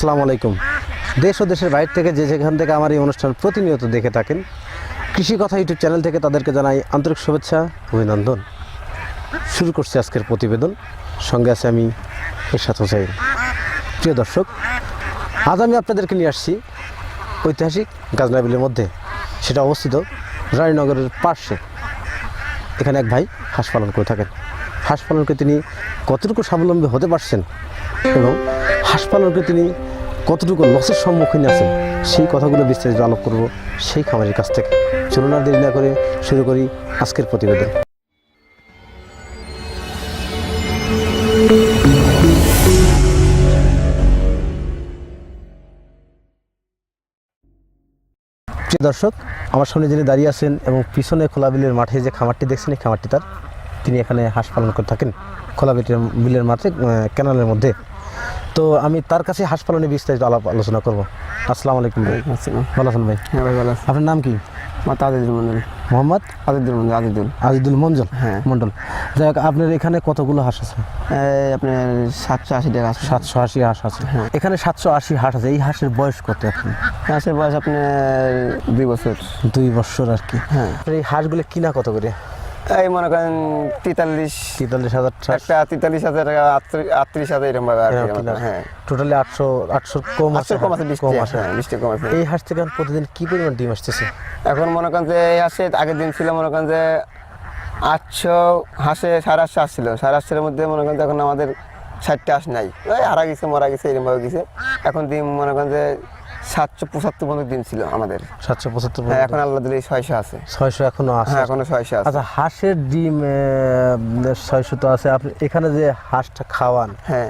আসসালামু আলাইকুম। দেশ ও দেশের বাইরে থেকে যেখান থেকে আমার এই অনুষ্ঠান প্রতিনিয়ত দেখে থাকেন, কৃষি কথা ইউটিউব চ্যানেল থেকে তাদেরকে জানাই আন্তরিক শুভেচ্ছা, অভিনন্দন। শুরু করছি আজকের প্রতিবেদন, সঙ্গে আছে আমি এরশাদ হোসেন। প্রিয় দর্শক, আজ আমি আপনাদেরকে নিয়ে আসছি ঐতিহাসিক গাজনা বিলের মধ্যে। সেটা অবস্থিত রানীনগরের পার্শ্বে। এখানে এক ভাই হাঁস পালন করে থাকেন। হাঁস পালন করে তিনি কতটুকু স্বাবলম্বী হতে পারছেন এবং হাঁস পালন করে তিনি কতটুকু লসের সম্মুখীন আছেন, সেই কথাগুলো বিস্তারিত আলোপ করব সেই খামারের কাছ থেকে। চলুন আর দেরি না করে শুরু করি আজকের প্রতিবেদন। প্রিয় দর্শক, আমার সামনে যিনি দাঁড়িয়ে আছেন এবং পিছনে খোলা বিলের মাঠে যে খামারটি দেখছেন, এই খামারটি তার। তিনি এখানে হাঁস পালন করে থাকেন খোলা বিলের মাঠে, ক্যানালের মধ্যে। তো আমি তার কাছে হাঁস পালনে বিস্তারিত আলোচনা করবো। আসসালামু আলাইকুম ভাই। ভালো আছেন ভাই? হ্যাঁ ভাই, ভালো আছি। আপনার নাম কি? আজিদুল মন্ডল। মোহাম্মদ আজিদুল মঞ্জল। হ্যাঁ, মন্ডল। যাই হোক, আপনার এখানে কতগুলো হাঁস আছে? আপনার 780 টাকা আছে। 780 হাঁস আছে। হ্যাঁ। এখানে 780 হাঁস আছে। এই হাঁসের বয়স কত এখন? হাঁসের বয়স আপনার 2 বছর। 2 বছর আর কি। হ্যাঁ। আপনার এই হাঁসগুলো কিনা কত করে? এই মনে করেন 43,000 টাকা। একটা 43,000 টাকা, 38,000 এরকম ভাবে আর কি। হ্যাঁ, টোটালি 800 কম আছে। 800 কম আছে, 20 কম টাকা। আছে। হ্যাঁ, 20 টাকা কম আছে। এই হাঁস থেকে প্রতিদিন কি পরিমাণ ডিম আসতেছে? এখন মনে করেন যে এই হাঁসে আগের দিন ছিল মনে করেন যে 800 হাঁসে 850 আসছিল। 850 মধ্যে মনে করেন এখন আমাদের 60টা হাঁস নাই, ওই হারা গেছে, মরা গেছে, এরকম ভাবে গেছে। এখন ডিম মনে করেন যে 775 পর্যন্ত ডিম ছিল আমাদের। 775। হ্যাঁ, এখন আল্লাহ দিলে 600 আছে। 600 এখনো আছে? হ্যাঁ, এখনো 600 আছে। আচ্ছা, হাঁসের ডিম 600 তো আছে। আপনি এখানে যে হাঁসটা খাওয়ান, হ্যাঁ,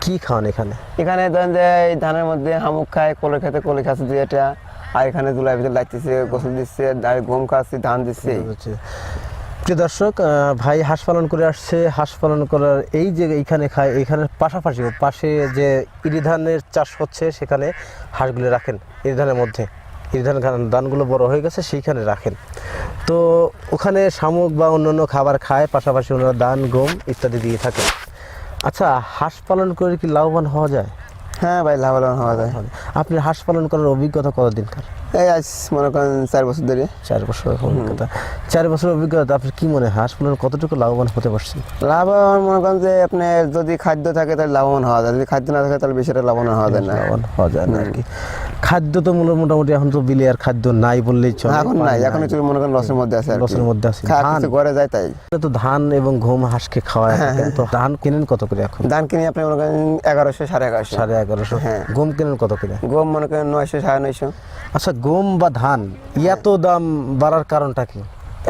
কি খাওয়ান এখানে? এখানে ধরেন যে এই ধানের মধ্যে হামুক খায়, কোলে খেতে কোলে খাচ্ছে 2টা, আর এখানে জুলাই ভিতরে লাগতেছে, গোসল দিচ্ছে, গম খাচ্ছে, ধান দিচ্ছে। প্রিয় দর্শক, ভাই হাঁস পালন করে আসছে। হাঁস পালন করার এই যে এইখানে খায়, এইখানে পাশাপাশি পাশে যে ইরি ধানের চাষ হচ্ছে, সেখানে হাঁসগুলো রাখেন ইরি ধানের মধ্যে। ইরি ধানগুলো বড় হয়ে গেছে, সেইখানে রাখেন। তো ওখানে শামুক বা অন্যান্য খাবার খায়, পাশাপাশি ওনারা ধান, গম ইত্যাদি দিয়ে থাকে। আচ্ছা, হাঁস পালন করে কি লাভবান হওয়া যায়? হ্যাঁ ভাই, লাভবান হওয়া যায়। আপনি হাঁস পালন করার অভিজ্ঞতা কতদিনকার? এই আজ মনে করেন 4 বছর ধরে। 4 বছর অভিজ্ঞতা। 4 বছর অভিজ্ঞতা। আপনি কি মনে হয় হাঁস পালন কতটুকু লাভবান হতে পারছেন? লাভবান মনে করেন যে আপনার যদি খাদ্য থাকে তাহলে লাভবান হওয়া যায়, যদি খাদ্য না থাকে তাহলে বেশি লাভবান হওয়া যায় না। লাভবান হওয়া যায় না আর কি। খাদ্য তো মোটামুটি এখন তো বিলে আর খাদ্য নাই বললেই চলে। এখন নাই, এখন একটু মনে করেন লসের মধ্যে আছে। লসের মধ্যে আছে। ধান ঘরে যায় তাই। তো ধান এবং গম হাঁসকে খাওয়ায়। তো ধান কিনেন কত করে এখন? ধান কিনে আপনি মনে করেন 1100, 1150। 1150। হ্যাঁ। গম কিনেন কত করে? গম মনে করেন 900, 950। আচ্ছা, গম বা ধান এত দাম বাড়ার কারণটা কি?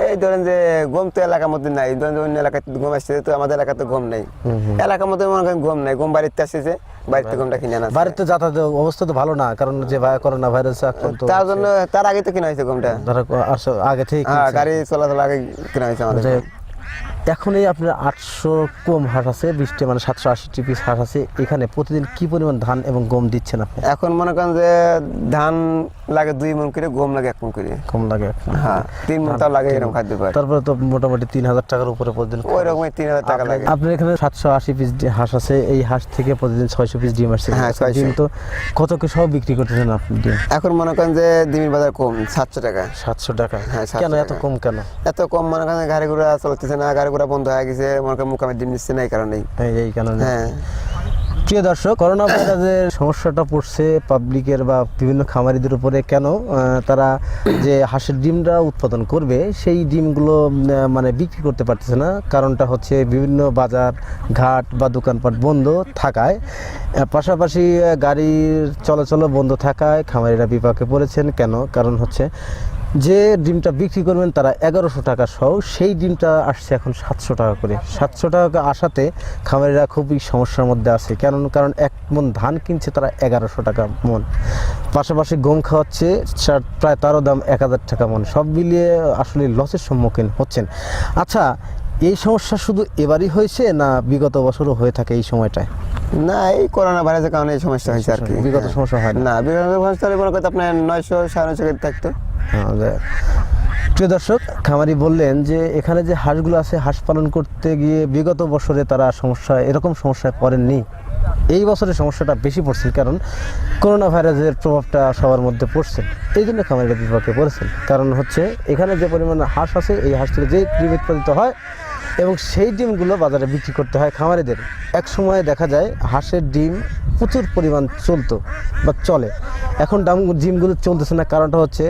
এই ধরেন যে গম তো এলাকার মধ্যে নাই, ধরেন অন্য এলাকায় গম আসছে, তো আমাদের এলাকাতে গম নেই। এলাকার মধ্যে মনে করেন গম নাই, গম বাড়িতে আসছে, বাড়িতে গমটা কিনে আনা। বাড়িতে যাতায়াতের অবস্থা তো ভালো না, কারণ যে করোনা ভাইরাসে আক্রান্ত, তার জন্য তার আগে তো কিনা হয়েছে গমটা। ধরো আগে থেকে হ্যাঁ, গাড়ি চলাচল আগে কিনা হয়েছে আমাদের। এখন এই আপনার 800 কম হাঁস আছে, 20টা মানে 780 পিস হাঁস আছে। এখানে প্রতিদিন কি পরিমাণ ধান এবং গম দিচ্ছেন আপনি? এখন মনে করেন যে ধান লাগে 2 মণ করে, গম লাগে 1 মণ করে। কম লাগে? হ্যাঁ, 3 মণ তাও লাগে এরকম খাদ্য পায়। তারপরে তো মোটামুটি 3000 টাকার উপরে প্রতিদিন। ওই রকমই 3000 টাকা লাগে। আপনার এখানে 780 পিস হাঁস আছে। এই হাঁস থেকে প্রতিদিন 600 পিস ডিম আসছে। হ্যাঁ, 600। ডিম তো কত কি সব বিক্রি করতেছেন আপনি ডিম? এখন মনে করেন যে ডিমের বাজার কম, 700 টাকা। 700 টাকা? হ্যাঁ, 700 কেন এত টাকা। কম কেন? এত কম মনে করেন গাড়ি ঘোড়া চলতেছে না, গাড়ি ঘোড়া বন্ধ হয়ে গেছে, মনে করেন মুকামের ডিম নিচ্ছে না, এই কারণেই। এই কারণে। হ্যাঁ। প্রিয় দর্শক, করোনা ভাইরাসের সমস্যাটা পড়ছে পাবলিকের বা বিভিন্ন খামারিদের উপরে। কেন? তারা যে হাঁসের ডিমটা উৎপাদন করবে, সেই ডিমগুলো মানে বিক্রি করতে পারতেছে না। কারণটা হচ্ছে বিভিন্ন বাজার ঘাট বা দোকানপাট বন্ধ থাকায়, পাশাপাশি গাড়ির চলাচলও বন্ধ থাকায় খামারিরা বিপাকে পড়েছেন। কেন? কারণ হচ্ছে যে ডিমটা বিক্রি করবেন তারা 1100 টাকা সহ, সেই ডিমটা আসছে এখন 700 টাকা করে। 700 টাকা আসাতে খামারিরা খুবই সমস্যার মধ্যে আছে। কারণ 1 মণ ধান কিনছে তারা 1100 টাকা মণ, পাশাপাশি গম খাওয়াচ্ছে প্রায় তারও দাম 1000 টাকা মণ। সব মিলিয়ে আসলে লসের সম্মুখীন হচ্ছেন। আচ্ছা, এই সমস্যা শুধু এবারই হয়েছে না বিগত বছরও হয়ে থাকে এই সময়টায়? না, এই করোনা ভাইরাসের কারণে এই সমস্যা হয়েছে আর কি। বিগত সমস্যা হয় না, বিগত সমস্যা মনে করতে আপনার 900, 950 থাকতো। প্রিয় দর্শক, খামারি বললেন যে এখানে যে হাঁসগুলো আছে, হাঁস পালন করতে গিয়ে বিগত বছরে তারা এরকম সমস্যায় পড়েননি। এই বছরের সমস্যাটা বেশি পড়ছে, কারণ করোনা ভাইরাসের প্রভাবটা সবার মধ্যে পড়ছে। এই জন্য খামারিরা বিপাকে পড়েছেন। কারণ হচ্ছে এখানে যে পরিমাণ হাঁস আছে, এই হাঁস থেকে যে ডিম উৎপাদিত হয় এবং সেই ডিমগুলো বাজারে বিক্রি করতে হয় খামারিদের। এক সময় দেখা যায় হাঁসের ডিম প্রচুর পরিমাণ চলতো বা চলে। এখন ডিমগুলো চলতেছে না, কারণটা হচ্ছে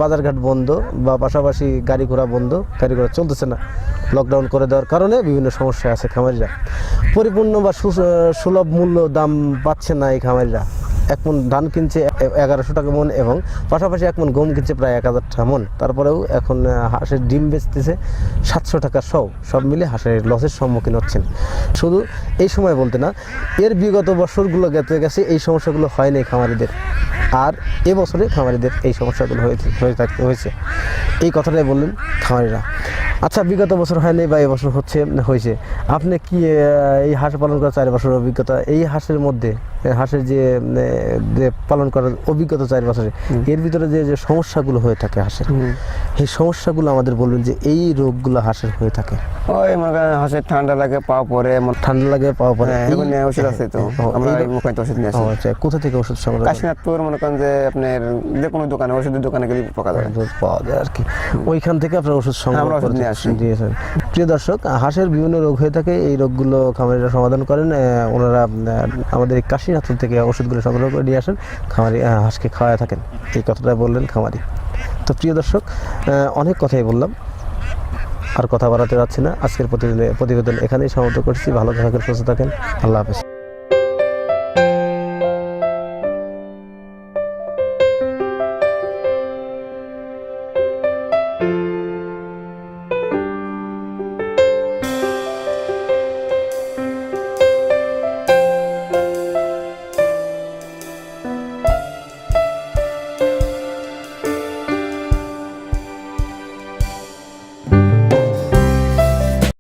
বাজারঘাট বন্ধ বা পাশাপাশি গাড়ি ঘোড়া বন্ধ, গাড়ি ঘোড়া চলতেছে না। লকডাউন করে দেওয়ার কারণে বিভিন্ন সমস্যায় আছে খামারিরা। পরিপূর্ণ বা সুলভ মূল্য দাম পাচ্ছে না এই খামারিরা। এক মন ধান কিনছে 1100 টাকা মন এবং পাশাপাশি এক মন গম কিনছে প্রায় 1000 টাকা মন। তারপরেও এখন হাঁসের ডিম বেচতেছে 700 টাকা সব মিলে হাঁসের লসের সম্মুখীন হচ্ছেন। শুধু এই সময় বলতে না, এর বিগত বছরগুলো গেছে এই সমস্যাগুলো হয়নি খামারিদের, আর এবছরে খামারিদের এই সমস্যাগুলো হয়েছে। এই কথাটাই বললেন খামারিরা। আচ্ছা, বিগত বছর হয়নি বা এবছর হয়েছে, আপনি কি এই হাঁস পালন করার 4 বছরের অভিজ্ঞতা, এই হাঁসের মধ্যে হাঁসের যে পালন করার অভিজ্ঞতা 4 বছরে, এর ভিতরে যে সমস্যাগুলো হয়ে থাকে হাঁসের, এই সমস্যাগুলো আমাদের বলবেন যে এই রোগগুলো হাঁসের হয়ে থাকে? ওই মনে করেন হাঁসের ঠান্ডা লাগে পাওয়া পরে, ঠান্ডা লাগে পাওয়া পরে ওষুধ আছে তো, আমরা মুখায়িত ওষুধ নিয়ে আসি। আচ্ছা, কোথা থেকে ওষুধ সংগ্রহ? কাশীনাথপুর, মনে করেন যে আপনার যে কোনো দোকানে, ওষুধের দোকানে গেলে পাওয়া যায় আর কি, ওইখান থেকে আপনার ওষুধ সংগ্রহ আমরা ওষুধ করে নিয়ে আসি। দিয়েছেন। প্রিয় দর্শক, হাঁসের বিভিন্ন রোগ হয়ে থাকে, এই রোগগুলো খামারিরা সমাধান করেন। ওনারা আমাদের এই কাশীনাথপুর থেকে ওষুধগুলো সংগ্রহ করে নিয়ে আসেন, খামারি হাঁসকে খাওয়ায় থাকেন। এই কথাটা বললেন খামারি। তো প্রিয় দর্শক, অনেক কথাই বললাম, আর কথা বাড়াতে যাচ্ছি না। আজকের প্রতিবেদন এখানেই সমাপ্ত করছি। ভালো থাকেন, সুস্থ থাকেন, আল্লাহ হাফেজ।